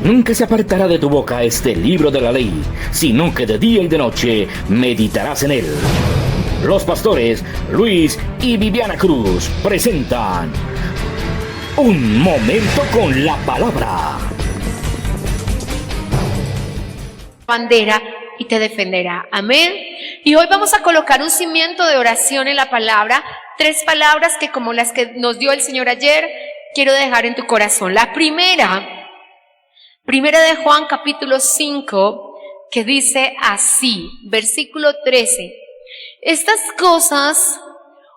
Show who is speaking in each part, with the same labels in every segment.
Speaker 1: Nunca se apartará de tu boca este libro de la ley, sino que de día y de noche meditarás en él. Los pastores Luis y Viviana Cruz presentan Un Momento con la Palabra.
Speaker 2: Bandera y te defenderá. Amén. Y hoy vamos a colocar un cimiento de oración en la palabra. 3 palabras que, como las que nos dio el Señor ayer, quiero dejar en tu corazón. La primera de Juan capítulo 5, que dice así, versículo 13. Estas cosas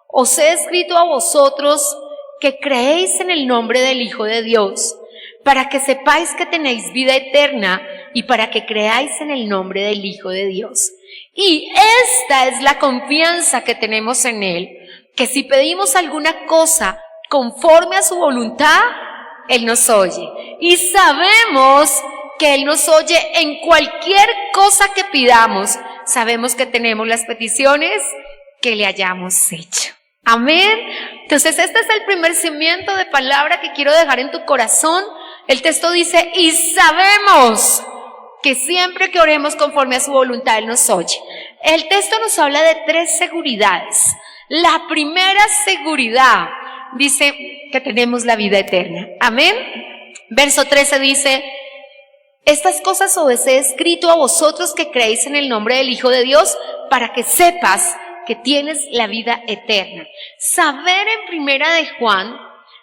Speaker 2: os he escrito a vosotros que creéis en el nombre del Hijo de Dios, para que sepáis que tenéis vida eterna y para que creáis en el nombre del Hijo de Dios. Y esta es la confianza que tenemos en Él, que si pedimos alguna cosa conforme a su voluntad, Él nos oye. Y sabemos que Él nos oye en cualquier cosa que pidamos. Sabemos que tenemos las peticiones que le hayamos hecho. Amén. Entonces este es el primer cimiento de palabra que quiero dejar en tu corazón. El texto dice, y sabemos que siempre que oremos conforme a su voluntad, Él nos oye. El texto nos habla de 3 seguridades. La primera seguridad dice que tenemos la vida eterna. Amén. Verso 13 dice, estas cosas os he escrito a vosotros que creéis en el nombre del Hijo de Dios, para que sepas que tienes la vida eterna. Saber en primera de Juan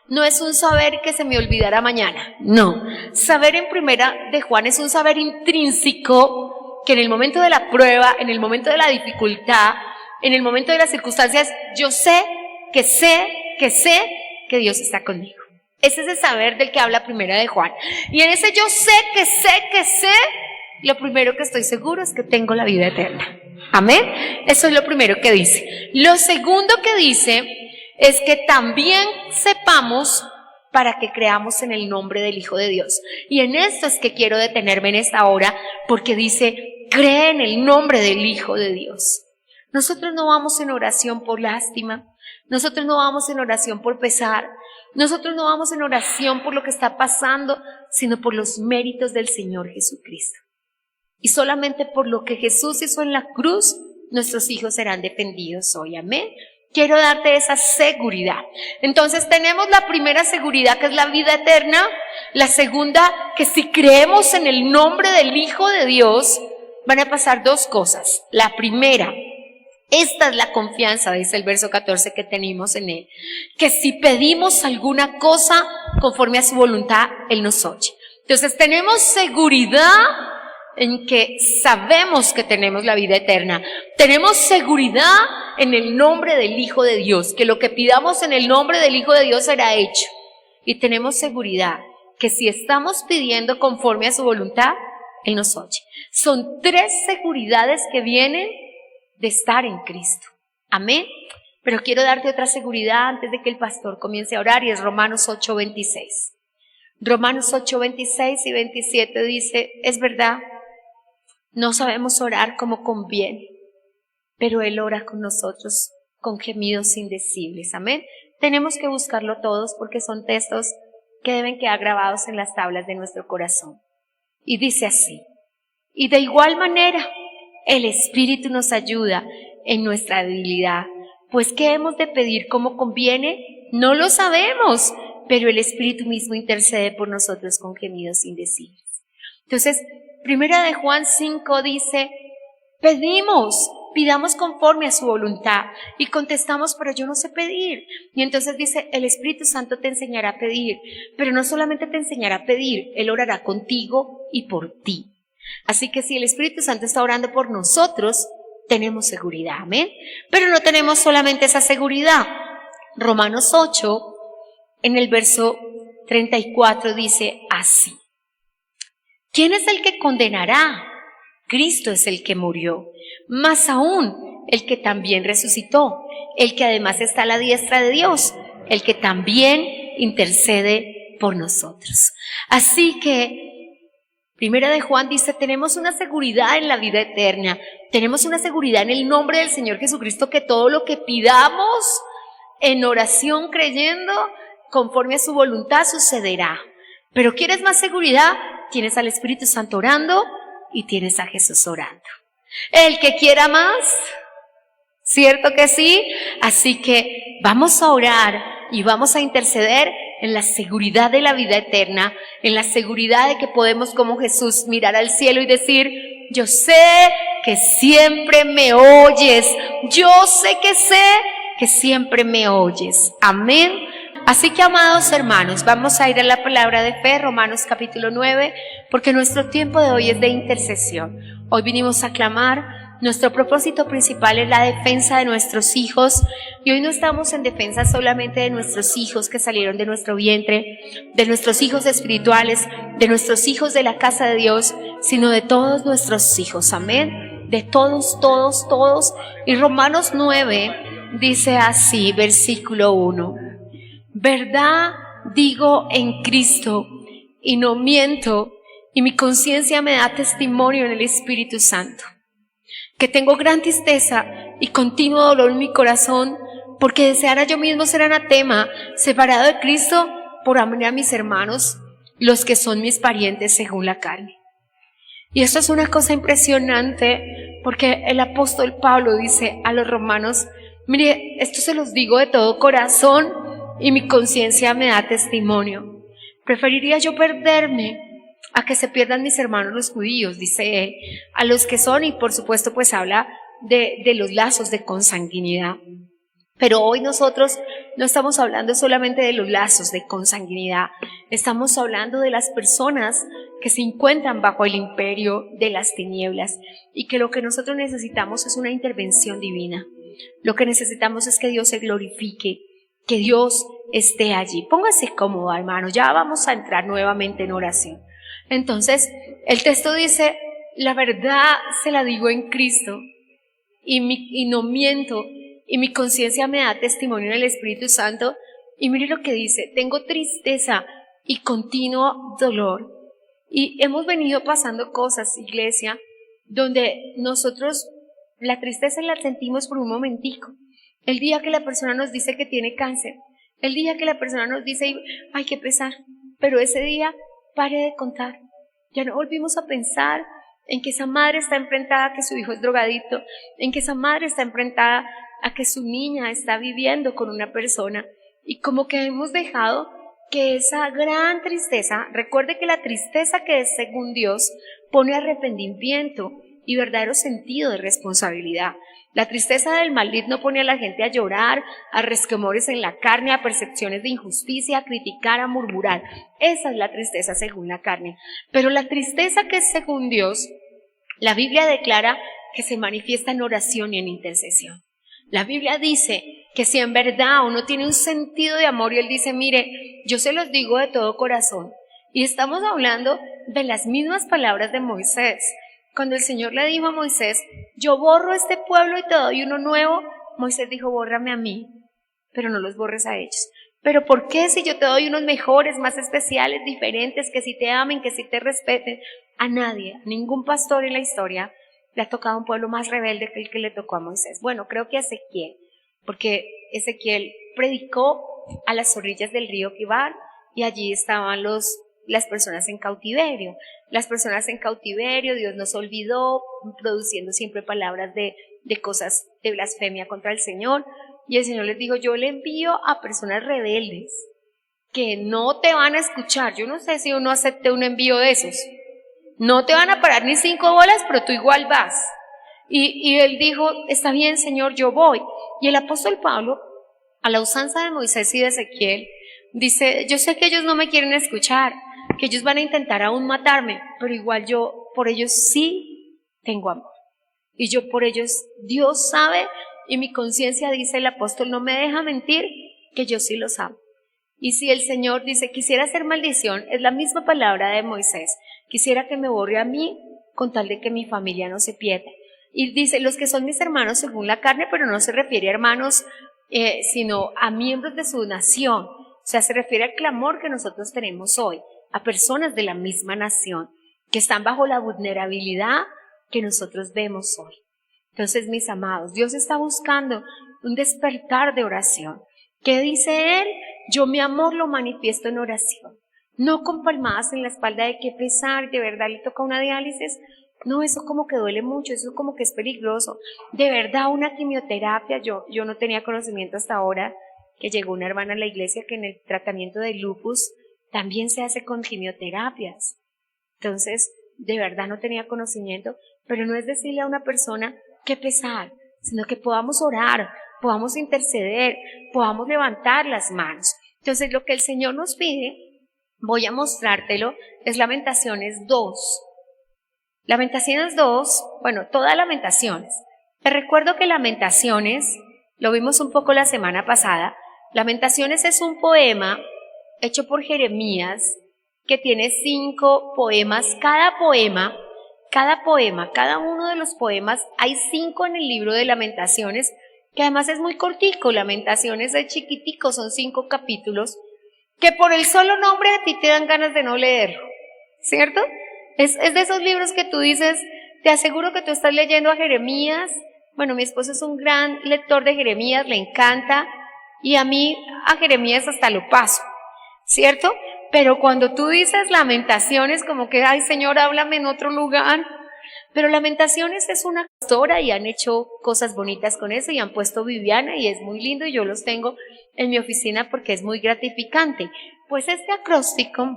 Speaker 2: no es un saber que se me olvidará mañana. No. Saber en primera de Juan es un saber intrínseco que en el momento de la prueba, en el momento de la dificultad, en el momento de las circunstancias, yo sé que Dios está conmigo. Ese es el saber del que habla primera de Juan. Y en ese yo sé, lo primero que estoy seguro es que tengo la vida eterna. Amén. Eso es lo primero que dice. Lo segundo que dice es que también sepamos para que creamos en el nombre del Hijo de Dios. Y en esto es que quiero detenerme en esta hora, porque dice, cree en el nombre del Hijo de Dios. Nosotros no vamos en oración por lástima, nosotros no vamos en oración por pesar, nosotros no vamos en oración por lo que está pasando, sino por los méritos del Señor Jesucristo. Y solamente por lo que Jesús hizo en la cruz, nuestros hijos serán defendidos hoy. Amén. Quiero darte esa seguridad. Entonces tenemos la primera seguridad, que es la vida eterna. La segunda, que si creemos en el nombre del Hijo de Dios, van a pasar 2 cosas. La primera, esta es la confianza, dice el verso 14, que tenemos en Él, que si pedimos alguna cosa conforme a su voluntad, Él nos oye. Entonces tenemos seguridad en que sabemos que tenemos la vida eterna. Tenemos seguridad en el nombre del Hijo de Dios, que lo que pidamos en el nombre del Hijo de Dios será hecho. Y tenemos seguridad que si estamos pidiendo conforme a su voluntad, Él nos oye. Son 3 seguridades que vienen de estar en Cristo. Amén. Pero quiero darte otra seguridad antes de que el pastor comience a orar, y es Romanos 8:26. Romanos 8:26 y 27 dice, es verdad, no sabemos orar como conviene, pero Él ora con nosotros con gemidos indecibles. Amén. Tenemos que buscarlo todos porque son textos que deben quedar grabados en las tablas de nuestro corazón. Y dice así, y de igual manera, el Espíritu nos ayuda en nuestra debilidad, pues ¿qué hemos de pedir como conviene? No lo sabemos, pero el Espíritu mismo intercede por nosotros con gemidos indecibles. Entonces, primera de Juan 5 dice, pidamos conforme a su voluntad, y contestamos, pero yo no sé pedir. Y entonces dice, el Espíritu Santo te enseñará a pedir, pero no solamente te enseñará a pedir, Él orará contigo y por ti. Así que si el Espíritu Santo está orando por nosotros, tenemos seguridad, amén. Pero no tenemos solamente esa seguridad. Romanos 8, en el verso 34 dice así, ¿quién es el que condenará? Cristo es el que murió, más aún el que también resucitó, el que además está a la diestra de Dios, el que también intercede por nosotros. Así que Primera de Juan dice, tenemos una seguridad en la vida eterna, tenemos una seguridad en el nombre del Señor Jesucristo, que todo lo que pidamos en oración creyendo conforme a su voluntad sucederá. Pero ¿quieres más seguridad? tienes al Espíritu Santo orando y tienes a Jesús orando. El que quiera más, ¿cierto que sí? Así que vamos a orar y vamos a interceder en la seguridad de la vida eterna, en la seguridad de que podemos como Jesús mirar al cielo y decir: yo sé que siempre me oyes, yo sé que siempre me oyes. Amén. Así que, amados hermanos, vamos a ir a la palabra de fe, Romanos capítulo 9, porque nuestro tiempo de hoy es de intercesión. Hoy vinimos a clamar. Nuestro propósito principal es la defensa de nuestros hijos, y hoy no estamos en defensa solamente de nuestros hijos que salieron de nuestro vientre, de nuestros hijos espirituales, de nuestros hijos de la casa de Dios, sino de todos nuestros hijos. Amén. De todos, todos, todos. Y Romanos 9 dice así, versículo 1: verdad digo en Cristo y no miento, y mi conciencia me da testimonio en el Espíritu Santo, que tengo gran tristeza y continuo dolor en mi corazón, porque deseara yo mismo ser anatema, separado de Cristo, por amor a mis hermanos, los que son mis parientes según la carne. Y esto es una cosa impresionante, porque el apóstol Pablo dice a los romanos: mire, esto se los digo de todo corazón y mi conciencia me da testimonio. Preferiría yo perderme a que se pierdan mis hermanos los judíos, dice él, a los que son, y por supuesto pues habla de los lazos de consanguinidad. Pero hoy nosotros no estamos hablando solamente de los lazos de consanguinidad, estamos hablando de las personas que se encuentran bajo el imperio de las tinieblas, y que lo que nosotros necesitamos es una intervención divina. Lo que necesitamos es que Dios se glorifique, que Dios esté allí. Póngase cómodo, hermano, ya vamos a entrar nuevamente en oración. Entonces, el texto dice: la verdad se la digo en Cristo y no miento, y mi conciencia me da testimonio en el Espíritu Santo. Y mire lo que dice: tengo tristeza y continuo dolor. Y hemos venido pasando cosas, iglesia, donde nosotros la tristeza la sentimos por un momentico. El día que la persona nos dice que tiene cáncer, el día que la persona nos dice: ay, qué pesar, pero ese día pare de contar. Ya no volvimos a pensar en que esa madre está enfrentada a que su hijo es drogadicto, en que esa madre está enfrentada a que su niña está viviendo con una persona, y como que hemos dejado que esa gran tristeza, recuerde que la tristeza que es según Dios pone arrepentimiento y verdadero sentido de responsabilidad. La tristeza del maligno pone a la gente a llorar, a resquemores en la carne, a percepciones de injusticia, a criticar, a murmurar. Esa es la tristeza según la carne. Pero la tristeza que es según Dios, la Biblia declara que se manifiesta en oración y en intercesión. La Biblia dice que si en verdad uno tiene un sentido de amor, y Él dice: mire, yo se los digo de todo corazón. Y estamos hablando de las mismas palabras de Moisés. Cuando el Señor le dijo a Moisés: yo borro este pueblo y te doy uno nuevo, Moisés dijo: bórrame a mí, pero no los borres a ellos. ¿Pero por qué, si yo te doy unos mejores, más especiales, diferentes, que si te amen, que si te respeten? A nadie, a ningún pastor en la historia le ha tocado un pueblo más rebelde que el que le tocó a Moisés. Bueno, creo que a Ezequiel, porque Ezequiel predicó a las orillas del río Kibar, y allí estaban las personas en cautiverio. Las personas en cautiverio, Dios nos olvidó, produciendo siempre palabras de cosas de blasfemia contra el Señor. Y el Señor les dijo: yo le envío a personas rebeldes que no te van a escuchar. Yo no sé si uno acepte un envío de esos. No te van a parar ni 5 bolas, pero tú igual vas. Y él dijo: está bien, Señor, yo voy. Y el apóstol Pablo, a la usanza de Moisés y de Ezequiel, dice: yo sé que ellos no me quieren escuchar, que ellos van a intentar aún matarme, pero igual yo por ellos sí tengo amor. Y yo por ellos, Dios sabe, y mi conciencia, dice el apóstol, no me deja mentir, que yo sí los amo. Y si el Señor dice: quisiera hacer maldición, es la misma palabra de Moisés: quisiera que me borre a mí con tal de que mi familia no se pierda. Y dice: los que son mis hermanos según la carne, pero no se refiere a hermanos, sino a miembros de su nación. O sea, se refiere al clamor que nosotros tenemos hoy, a personas de la misma nación, que están bajo la vulnerabilidad que nosotros vemos hoy. Entonces, mis amados, Dios está buscando un despertar de oración. ¿Qué dice Él? Yo mi amor lo manifiesto en oración. no con palmadas en la espalda de qué pesar, de verdad le toca una diálisis. No, eso como que duele mucho, eso como que es peligroso. De verdad, una quimioterapia, yo no tenía conocimiento hasta ahora que llegó una hermana a la iglesia que en el tratamiento de lupus también se hace con quimioterapias. Entonces, de verdad no tenía conocimiento, pero no es decirle a una persona qué pesar, sino que podamos orar, podamos interceder, podamos levantar las manos. Entonces, lo que el Señor nos pide, voy a mostrártelo, es Lamentaciones 2. Lamentaciones 2, bueno, todas Lamentaciones. Te recuerdo que Lamentaciones, lo vimos un poco la semana pasada, Lamentaciones es un poema hecho por Jeremías que tiene 5 poemas. Cada uno de los poemas, hay 5 en el libro de Lamentaciones, que además es muy cortico. Lamentaciones es chiquitico, son 5 capítulos, que por el solo nombre a ti te dan ganas de no leerlo, ¿cierto? Es de esos libros que tú dices, te aseguro que tú estás leyendo a Jeremías. Bueno, mi esposo es un gran lector de Jeremías, le encanta, y a mí a Jeremías hasta lo paso, ¿cierto? Pero cuando tú dices Lamentaciones, como que, ay Señor, háblame en otro lugar. Pero Lamentaciones es una pastora y han hecho cosas bonitas con eso y han puesto Viviana y es muy lindo y yo los tengo en mi oficina porque es muy gratificante. Pues este acróstico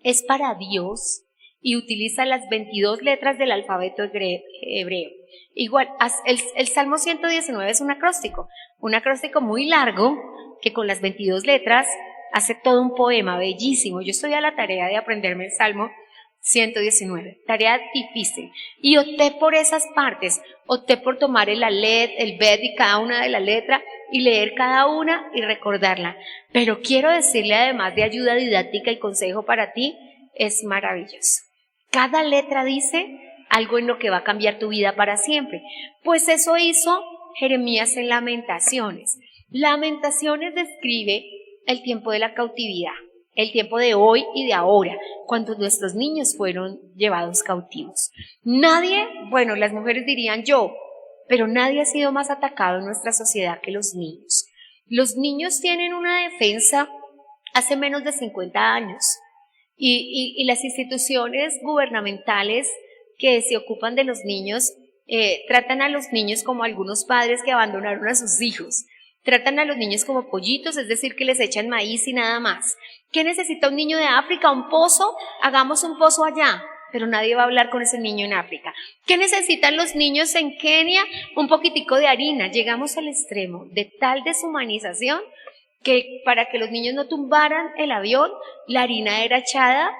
Speaker 2: es para Dios y utiliza las 22 letras del alfabeto hebreo. Igual, el Salmo 119 es un acróstico muy largo que con las 22 letras hace todo un poema bellísimo. Yo estoy a la tarea de aprenderme el Salmo 119, tarea difícil. Y opté por esas partes, opté por tomar el aleph, el bet y cada una de la letra y leer cada una y recordarla. Pero quiero decirle, además de ayuda didáctica y consejo para ti, es maravilloso. Cada letra dice algo en lo que va a cambiar tu vida para siempre. Pues eso hizo Jeremías en Lamentaciones. Lamentaciones describe el tiempo de la cautividad, el tiempo de hoy y de ahora, cuando nuestros niños fueron llevados cautivos. Nadie, bueno, las mujeres dirían yo, pero nadie ha sido más atacado en nuestra sociedad que los niños. Los niños tienen una defensa hace menos de 50 años. Y las instituciones gubernamentales que se ocupan de los niños tratan a los niños como algunos padres que abandonaron a sus hijos. Tratan a los niños como pollitos, es decir, que les echan maíz y nada más. ¿Qué necesita un niño de África? ¿Un pozo? Hagamos un pozo allá, pero nadie va a hablar con ese niño en África. ¿Qué necesitan los niños en Kenia? Un poquitico de harina. Llegamos al extremo de tal deshumanización que para que los niños no tumbaran el avión, la harina era echada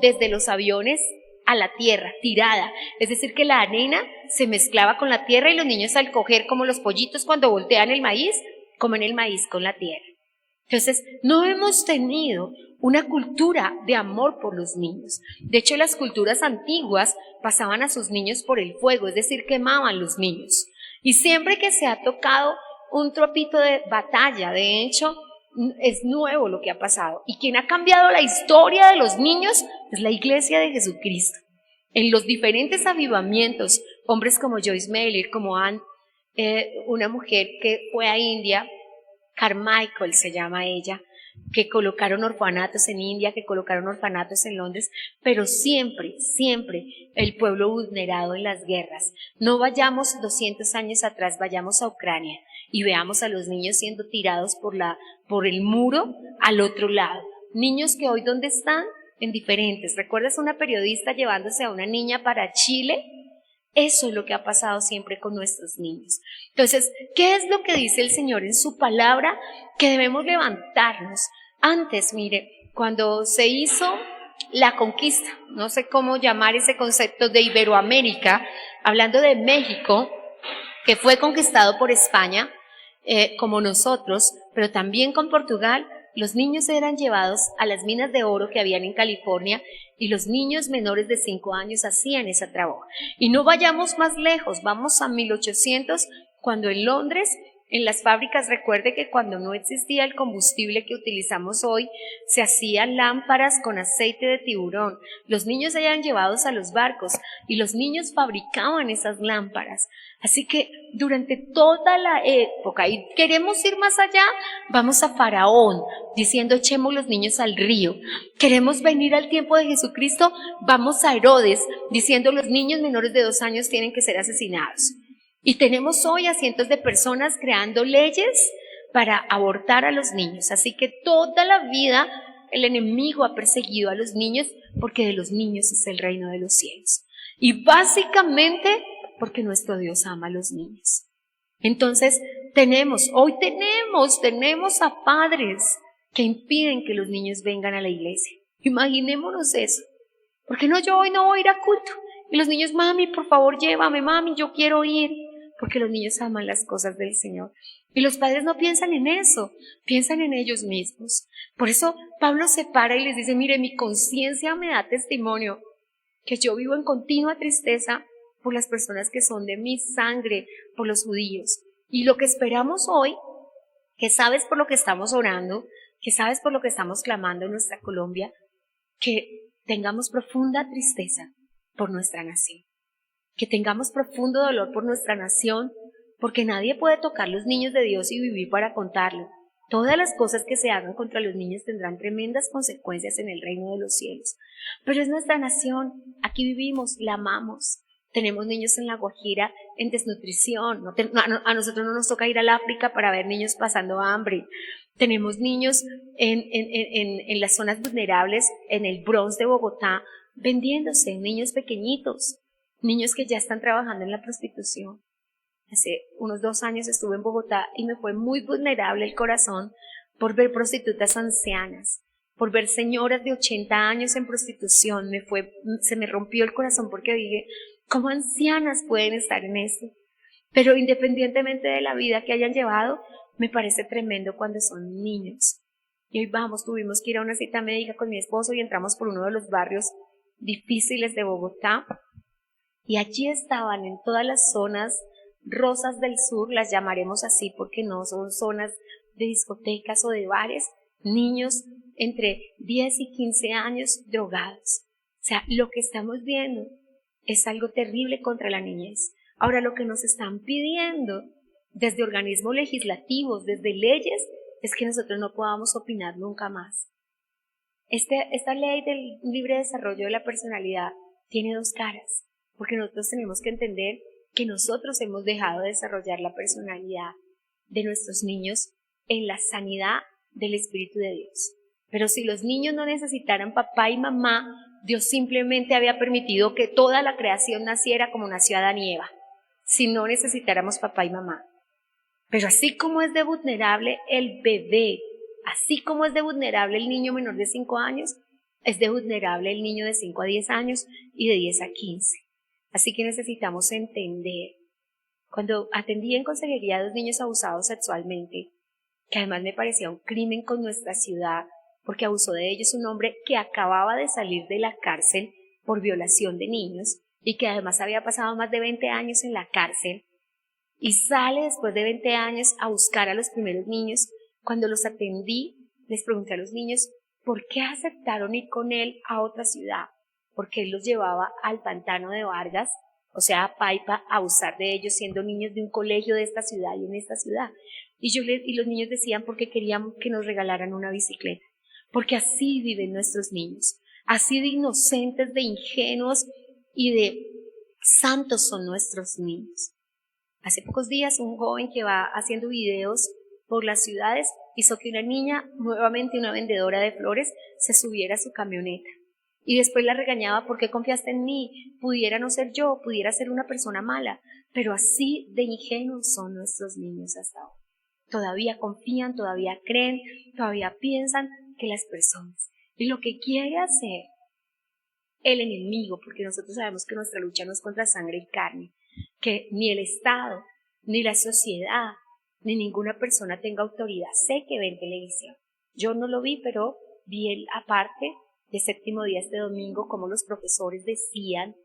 Speaker 2: desde los aviones a la tierra, tirada. Es decir, que la arena se mezclaba con la tierra y los niños al coger como los pollitos cuando voltean el maíz, comen el maíz con la tierra. Entonces, no hemos tenido una cultura de amor por los niños. De hecho, las culturas antiguas pasaban a sus niños por el fuego, es decir, quemaban los niños. Y siempre que se ha tocado un tropito de batalla, de hecho, es nuevo lo que ha pasado. Y quien ha cambiado la historia de los niños es la Iglesia de Jesucristo. En los diferentes avivamientos, hombres como Joyce Meyer, como Anne, una mujer que fue a India, Carmichael se llama ella, que colocaron orfanatos en India, que colocaron orfanatos en Londres, pero siempre, siempre el pueblo vulnerado en las guerras. No vayamos 200 años atrás, vayamos a Ucrania y veamos a los niños siendo tirados por el muro al otro lado. Niños que hoy, ¿dónde están? En diferentes. ¿Recuerdas una periodista llevándose a una niña para Chile? Eso es lo que ha pasado siempre con nuestros niños. Entonces, ¿qué es lo que dice el Señor en su palabra? Que debemos levantarnos. Antes, mire, cuando se hizo la conquista, no sé cómo llamar ese concepto de Iberoamérica, hablando de México, que fue conquistado por España, como nosotros, pero también con Portugal, los niños eran llevados a las minas de oro que habían en California y los niños menores de 5 años hacían esa trabajo. Y no vayamos más lejos, vamos a 1800, cuando en Londres En las fábricas, recuerde que cuando no existía el combustible que utilizamos hoy, se hacían lámparas con aceite de tiburón. Los niños eran llevados a los barcos y los niños fabricaban esas lámparas. Así que durante toda la época, y queremos ir más allá, vamos a Faraón, diciendo echemos los niños al río. Queremos venir al tiempo de Jesucristo, vamos a Herodes, diciendo los niños menores de 2 años tienen que ser asesinados. Y tenemos hoy a cientos de personas creando leyes para abortar a los niños. Así que toda la vida el enemigo ha perseguido a los niños porque de los niños es el reino de los cielos. Y básicamente porque nuestro Dios ama a los niños. Entonces hoy tenemos a padres que impiden que los niños vengan a la iglesia. Imaginémonos eso. ¿Por qué no yo hoy no voy a ir a culto? Y los niños, mami, por favor llévame, mami, yo quiero ir. Porque los niños aman las cosas del Señor. Y los padres no piensan en eso, piensan en ellos mismos. Por eso Pablo se para y les dice, mire, mi conciencia me da testimonio que yo vivo en continua tristeza por las personas que son de mi sangre, por los judíos. Y lo que esperamos hoy, que sabes por lo que estamos orando, que sabes por lo que estamos clamando en nuestra Colombia, que tengamos profunda tristeza por nuestra nación. Que tengamos profundo dolor por nuestra nación, porque nadie puede tocar los niños de Dios y vivir para contarlo. Todas las cosas que se hagan contra los niños tendrán tremendas consecuencias en el reino de los cielos. Pero es nuestra nación, aquí vivimos, la amamos. Tenemos niños en La Guajira en desnutrición, a nosotros no nos toca ir al África para ver niños pasando hambre. Tenemos niños en las zonas vulnerables, en el Bronx de Bogotá, vendiéndose, niños pequeñitos. Niños que ya están trabajando en la prostitución. Hace unos 2 años estuve en Bogotá y me fue muy vulnerable el corazón por ver prostitutas ancianas, por ver señoras de 80 años en prostitución. Se me rompió el corazón porque dije, ¿cómo ancianas pueden estar en esto? Pero independientemente de la vida que hayan llevado, me parece tremendo cuando son niños. Y hoy tuvimos que ir a una cita médica con mi esposo y entramos por uno de los barrios difíciles de Bogotá. Y allí estaban en todas las zonas rosas del sur, las llamaremos así porque no son zonas de discotecas o de bares, niños entre 10 y 15 años drogados. O sea, lo que estamos viendo es algo terrible contra la niñez. Ahora, lo que nos están pidiendo desde organismos legislativos, desde leyes, es que nosotros no podamos opinar nunca más. Esta ley del libre desarrollo de la personalidad tiene 2 caras. Porque nosotros tenemos que entender que nosotros hemos dejado de desarrollar la personalidad de nuestros niños en la sanidad del Espíritu de Dios. Pero si los niños no necesitaran papá y mamá, Dios simplemente había permitido que toda la creación naciera como nació Adán y Eva, si no necesitáramos papá y mamá. Pero así como es de vulnerable el bebé, así como es de vulnerable el niño menor de 5 años, es de vulnerable el niño de 5 a 10 años y de 10 a 15. Así que necesitamos entender. Cuando atendí en consejería a 2 niños abusados sexualmente, que además me parecía un crimen con nuestra ciudad, porque abusó de ellos un hombre que acababa de salir de la cárcel por violación de niños y que además había pasado más de 20 años en la cárcel y sale después de 20 años a buscar a los primeros niños. Cuando los atendí, les pregunté a los niños por qué aceptaron ir con él a otra ciudad. Porque él los llevaba al pantano de Vargas, o sea, a Paipa, a abusar de ellos siendo niños de un colegio de esta ciudad y en esta ciudad. Y los niños decían porque querían que nos regalaran una bicicleta. Porque así viven nuestros niños, así de inocentes, de ingenuos y de santos son nuestros niños. Hace pocos días un joven que va haciendo videos por las ciudades hizo que una niña, nuevamente una vendedora de flores, se subiera a su camioneta. Y después la regañaba, ¿por qué confiaste en mí? Pudiera no ser yo, pudiera ser una persona mala. Pero así de ingenuos son nuestros niños hasta ahora. Todavía confían, todavía creen, todavía piensan que las personas. Y lo que quiere hacer el enemigo, porque nosotros sabemos que nuestra lucha no es contra sangre y carne, que ni el Estado, ni la sociedad, ni ninguna persona tenga autoridad. Sé que ven televisión. Yo no lo vi, pero vi aparte de Séptimo Día este domingo, como los profesores decían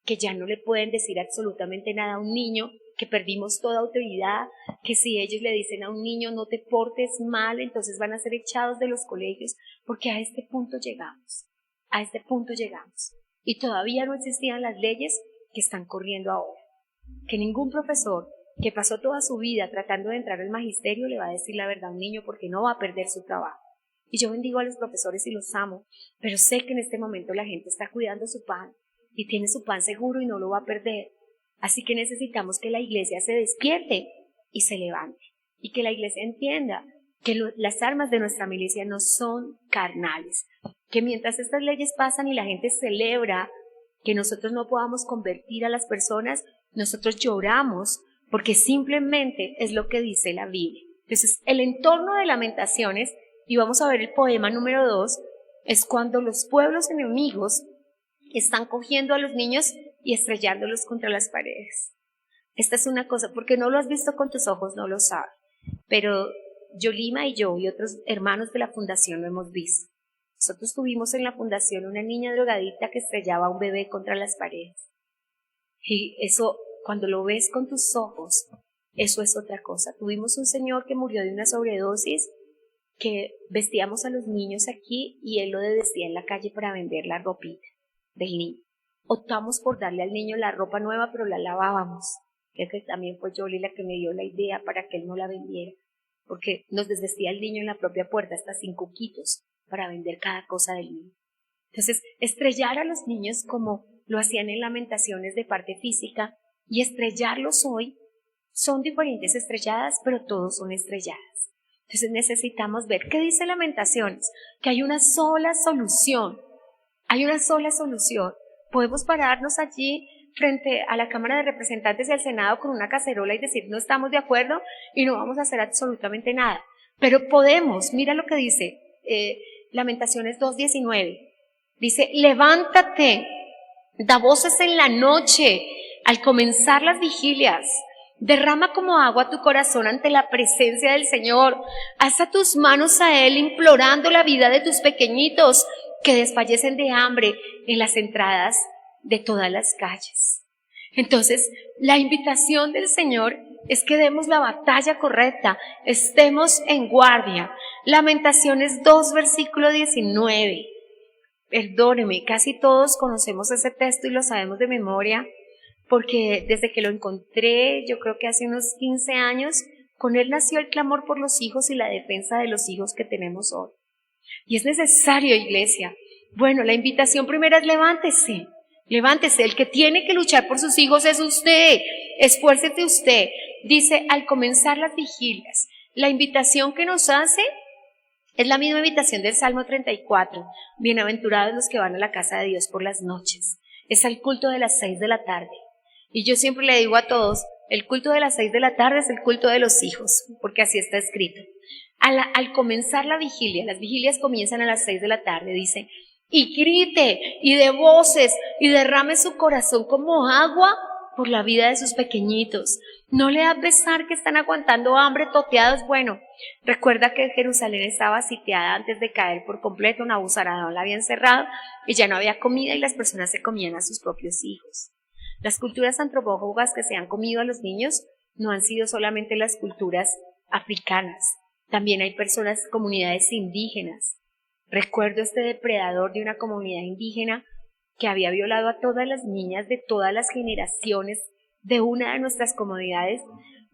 Speaker 2: que ya no le pueden decir absolutamente nada a un niño que perdimos toda autoridad, que si ellos le dicen a un niño no te portes mal, entonces van a ser echados de los colegios, porque a este punto llegamos, a este punto llegamos. Y todavía no existían las leyes que están corriendo ahora, que ningún profesor que pasó toda su vida tratando de entrar al magisterio le va a decir la verdad a un niño porque no va a perder su trabajo. Y yo bendigo a los profesores y los amo, pero sé que en este momento la gente está cuidando su pan y tiene su pan seguro y no lo va a perder. Así que necesitamos que la iglesia se despierte y se levante, y que la iglesia entienda que las armas de nuestra milicia no son carnales, que mientras estas leyes pasan y la gente celebra que nosotros no podamos convertir a las personas, nosotros lloramos porque simplemente es lo que dice la Biblia. Entonces, el entorno de Lamentaciones, y vamos a ver el poema número 2, es cuando los pueblos enemigos están cogiendo a los niños y estrellándolos contra las paredes. Esta es una cosa, porque no lo has visto con tus ojos, no lo sabes, pero Yolima y yo y otros hermanos de la fundación lo hemos visto. Nosotros tuvimos en la fundación una niña drogadicta que estrellaba a un bebé contra las paredes. Y eso, cuando lo ves con tus ojos, eso es otra cosa. Tuvimos un señor que murió de una sobredosis, que vestíamos a los niños aquí y él lo vestía en la calle para vender la ropita del niño. Optamos por darle al niño la ropa nueva, pero la lavábamos. Creo que también fue Yoli la que me dio la idea para que él no la vendiera, porque nos desvestía el niño en la propia puerta hasta 5 quitos para vender cada cosa del niño. Entonces, estrellar a los niños como lo hacían en Lamentaciones de parte física y estrellarlos hoy, son diferentes estrelladas, pero todos son estrelladas. Entonces necesitamos ver qué dice Lamentaciones, que hay una sola solución, hay una sola solución. Podemos pararnos allí frente a la Cámara de Representantes y al Senado con una cacerola y decir no estamos de acuerdo y no vamos a hacer absolutamente nada. Pero podemos, mira lo que dice Lamentaciones 2:19. Dice, levántate, da voces en la noche, al comenzar las vigilias. Derrama como agua tu corazón ante la presencia del Señor. Alza tus manos a Él implorando la vida de tus pequeñitos que desfallecen de hambre en las entradas de todas las calles. Entonces, la invitación del Señor es que demos la batalla correcta, estemos en guardia. Lamentaciones 2, versículo 19. Perdóneme, casi todos conocemos ese texto y lo sabemos de memoria, porque desde que lo encontré, yo creo que hace unos 15 años, con él nació el clamor por los hijos y la defensa de los hijos que tenemos hoy. Y es necesario, iglesia. Bueno, la invitación primera es levántese, levántese. El que tiene que luchar por sus hijos es usted, esfuércese usted. Dice, al comenzar las vigilias, la invitación que nos hace es la misma invitación del Salmo 34. Bienaventurados los que van a la casa de Dios por las noches. Es al culto de las 6 de la tarde. Y yo siempre le digo a todos, el culto de las 6 de la tarde es el culto de los hijos, porque así está escrito. Al comenzar la vigilia, las vigilias comienzan a las 6 de la tarde, dice, y grite, y dé voces, y derrame su corazón como agua por la vida de sus pequeñitos. No le da pesar que están aguantando hambre, toteados. Bueno, recuerda que Jerusalén estaba sitiada antes de caer por completo, Nabuzaradón la había encerrado, y ya no había comida y las personas se comían a sus propios hijos. Las culturas antropófagas que se han comido a los niños no han sido solamente las culturas africanas, también hay personas, comunidades indígenas. Recuerdo este depredador de una comunidad indígena que había violado a todas las niñas de todas las generaciones de una de nuestras comunidades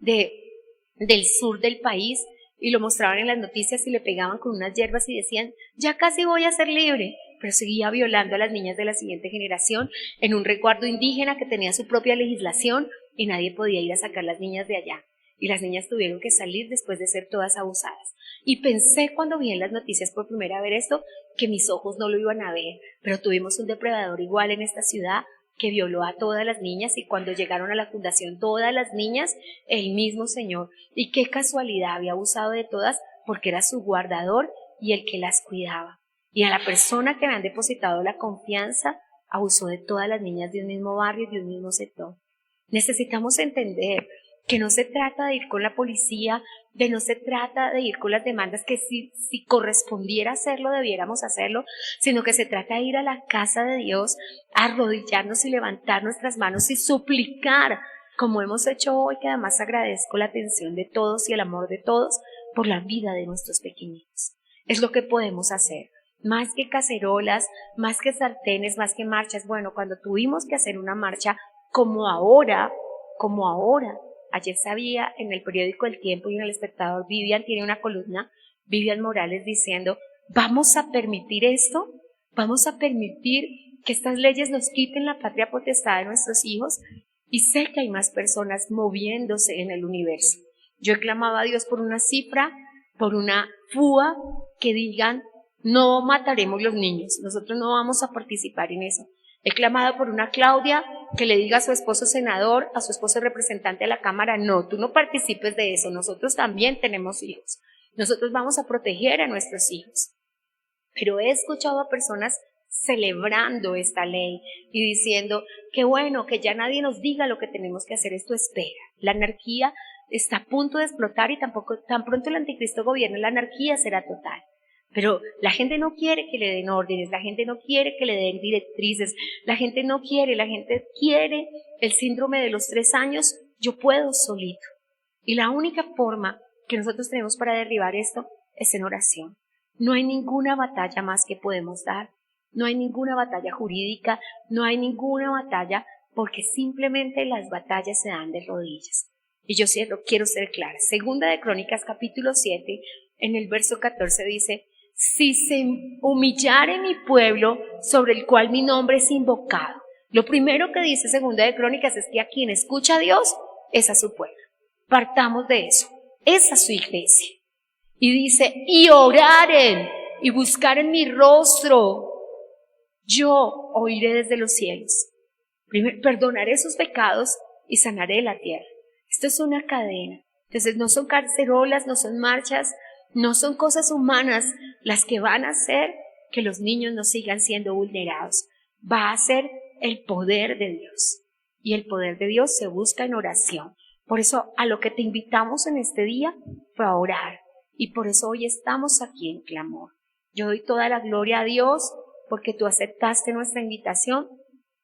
Speaker 2: del sur del país, y lo mostraban en las noticias y le pegaban con unas hierbas y decían, ya casi voy a ser libre, pero seguía violando a las niñas de la siguiente generación en un resguardo indígena que tenía su propia legislación y nadie podía ir a sacar las niñas de allá. Y las niñas tuvieron que salir después de ser todas abusadas. Y pensé cuando vi en las noticias por primera vez esto, que mis ojos no lo iban a ver, pero tuvimos un depredador igual en esta ciudad que violó a todas las niñas, y cuando llegaron a la fundación todas las niñas, el mismo señor, y qué casualidad, había abusado de todas porque era su guardador y el que las cuidaba. Y a la persona que me han depositado la confianza, abusó de todas las niñas de un mismo barrio y de un mismo sector. Necesitamos entender que no se trata de ir con la policía, no se trata de ir con las demandas, que si correspondiera hacerlo, debiéramos hacerlo, sino que se trata de ir a la casa de Dios, arrodillarnos y levantar nuestras manos y suplicar como hemos hecho hoy, que además agradezco la atención de todos y el amor de todos por la vida de nuestros pequeñitos. Es lo que podemos hacer. Más que cacerolas, más que sartenes, más que marchas. Bueno, cuando tuvimos que hacer una marcha, como ahora, ayer sabía en el periódico El Tiempo y en El Espectador, Vivian tiene una columna, Vivian Morales, diciendo, ¿vamos a permitir esto? ¿Vamos a permitir que estas leyes nos quiten la patria potestad de nuestros hijos? Y sé que hay más personas moviéndose en el universo. Yo he clamado a Dios por una cifra, por una FUA, que digan, no mataremos los niños, nosotros no vamos a participar en eso. He clamado por una Claudia que le diga a su esposo senador, a su esposo representante de la Cámara, no, tú no participes de eso, nosotros también tenemos hijos, nosotros vamos a proteger a nuestros hijos. Pero he escuchado a personas celebrando esta ley y diciendo que bueno, que ya nadie nos diga lo que tenemos que hacer, esto espera. La anarquía está a punto de explotar y tan pronto el anticristo gobierne, la anarquía será total. Pero la gente no quiere que le den órdenes, la gente no quiere que le den directrices, la gente quiere el síndrome de los 3 años, yo puedo solito. Y la única forma que nosotros tenemos para derribar esto es en oración. No hay ninguna batalla más que podemos dar, no hay ninguna batalla jurídica, no hay ninguna batalla, porque simplemente las batallas se dan de rodillas. Y yo quiero ser clara. Segunda de Crónicas, capítulo 7, en el verso 14 dice, si se humillare mi pueblo sobre el cual mi nombre es invocado. Lo primero que dice Segunda de Crónicas es que a quien escucha a Dios es a su pueblo. Partamos de eso. Esa es su iglesia. Y dice, y oraren y buscaren mi rostro, yo oiré desde los cielos. Primero, perdonaré sus pecados y sanaré la tierra. Esto es una cadena. Entonces no son cacerolas, no son marchas, no son cosas humanas las que van a hacer que los niños no sigan siendo vulnerados. Va a ser el poder de Dios. Y el poder de Dios se busca en oración. Por eso a lo que te invitamos en este día fue a orar. Y por eso hoy estamos aquí en clamor. Yo doy toda la gloria a Dios porque tú aceptaste nuestra invitación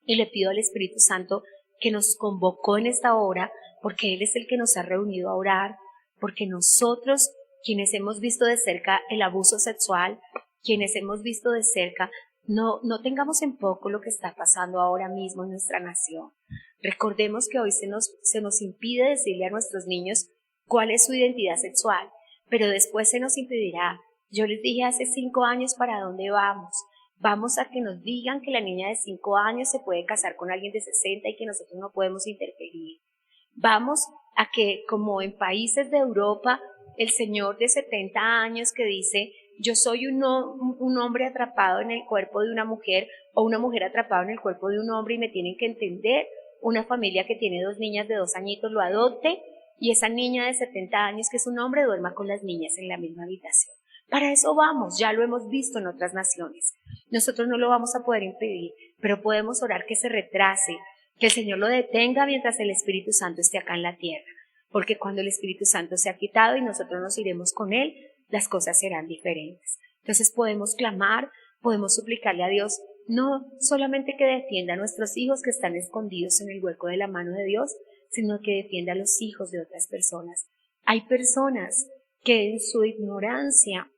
Speaker 2: y le pido al Espíritu Santo que nos convocó en esta hora, porque Él es el que nos ha reunido a orar, porque nosotros, quienes hemos visto de cerca el abuso sexual, quienes hemos visto de cerca, no tengamos en poco lo que está pasando ahora mismo en nuestra nación. Recordemos que hoy se nos impide decirle a nuestros niños cuál es su identidad sexual, pero después se nos impedirá. Yo les dije hace 5 años para dónde vamos. Vamos a que nos digan que la niña de 5 años se puede casar con alguien de 60 y que nosotros no podemos interferir. Vamos a que, como en países de Europa, el señor de 70 años que dice, yo soy un hombre atrapado en el cuerpo de una mujer o una mujer atrapada en el cuerpo de un hombre y me tienen que entender, una familia que tiene 2 niñas de 2 añitos lo adopte y esa niña de 70 años que es un hombre duerma con las niñas en la misma habitación. Para eso vamos, ya lo hemos visto en otras naciones. Nosotros no lo vamos a poder impedir, pero podemos orar que se retrase, que el Señor lo detenga mientras el Espíritu Santo esté acá en la tierra. Porque cuando el Espíritu Santo se ha quitado y nosotros nos iremos con Él, las cosas serán diferentes. Entonces podemos clamar, podemos suplicarle a Dios, no solamente que defienda a nuestros hijos que están escondidos en el hueco de la mano de Dios, sino que defienda a los hijos de otras personas. Hay personas que en su ignorancia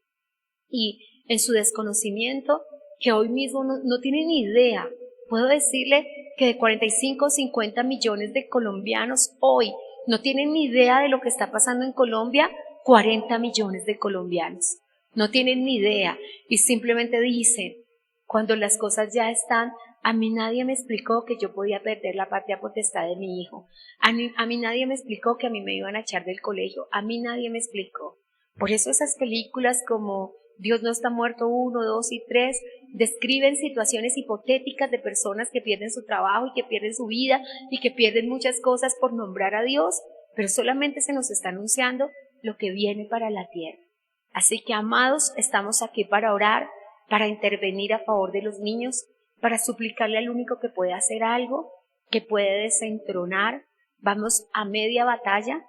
Speaker 2: y en su desconocimiento, que hoy mismo no tienen ni idea. Puedo decirle que de 45 o 50 millones de colombianos hoy no tienen ni idea de lo que está pasando en Colombia, 40 millones de colombianos. No tienen ni idea y simplemente dicen, cuando las cosas ya están, a mí nadie me explicó que yo podía perder la patria potestad de mi hijo. A mí nadie me explicó que a mí me iban a echar del colegio. A mí nadie me explicó. Por eso esas películas como Dios no está muerto 1, 2 y 3 describen situaciones hipotéticas de personas que pierden su trabajo y que pierden su vida y que pierden muchas cosas por nombrar a Dios, pero solamente se nos está anunciando lo que viene para la tierra. Así que, amados, estamos aquí para orar, para intervenir a favor de los niños, para suplicarle al único que puede hacer algo, que puede desentronar. Vamos a media batalla.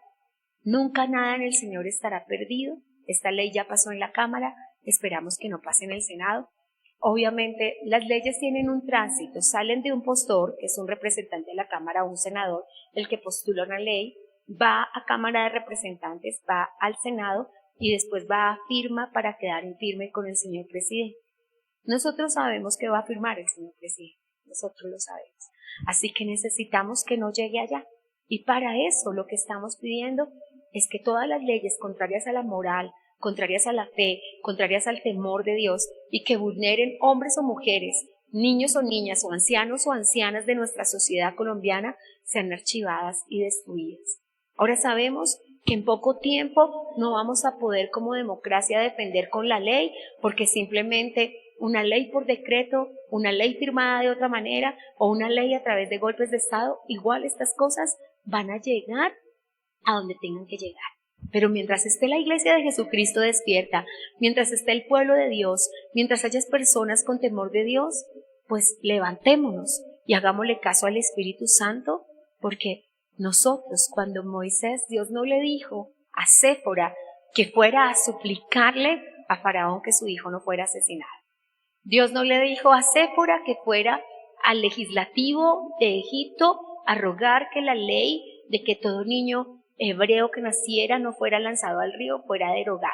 Speaker 2: Nunca nada en el Señor estará perdido. Esta ley ya pasó en la Cámara, esperamos que no pase en el Senado. obviamente las leyes tienen un tránsito, salen de un postor, que es un representante de la Cámara o un senador, el que postula una ley, va a Cámara de Representantes, va al Senado y después va a firma para quedar en firme con el señor presidente. Nosotros sabemos que va a firmar el señor presidente, nosotros lo sabemos. Así que necesitamos que no llegue allá. Y para eso lo que estamos pidiendo es que todas las leyes contrarias a la moral, contrarias a la fe, contrarias al temor de Dios y que vulneren hombres o mujeres, niños o niñas o ancianos o ancianas de nuestra sociedad colombiana sean archivadas y destruidas. Ahora sabemos que en poco tiempo no vamos a poder como democracia defender con la ley, porque simplemente una ley por decreto, una ley firmada de otra manera o una ley a través de golpes de Estado, igual estas cosas van a llegar a donde tengan que llegar. Pero mientras esté la iglesia de Jesucristo despierta, mientras esté el pueblo de Dios, mientras haya personas con temor de Dios, pues levantémonos y hagámosle caso al Espíritu Santo, porque nosotros, cuando Moisés, Dios no le dijo a Séfora que fuera a suplicarle a Faraón que su hijo no fuera asesinado. Dios no le dijo a Séfora que fuera al legislativo de Egipto a rogar que la ley de que todo niño hebreo que naciera no fuera lanzado al río fuera derogada.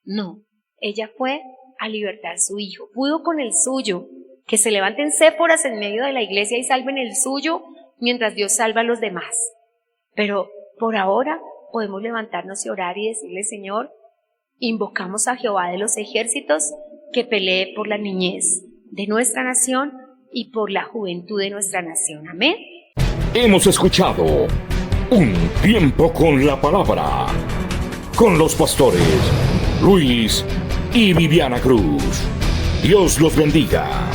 Speaker 2: No, ella fue a libertar a su hijo. Pudo con el suyo. Que se levanten Séforas en medio de la iglesia y salven el suyo mientras Dios salva a los demás. Pero por ahora podemos levantarnos y orar y decirle: Señor, invocamos a Jehová de los ejércitos que pelee por la niñez de nuestra nación y por la juventud de nuestra nación. Amén.
Speaker 1: Hemos escuchado Un Tiempo con la Palabra, con los pastores Luis y Viviana Cruz. Dios los bendiga.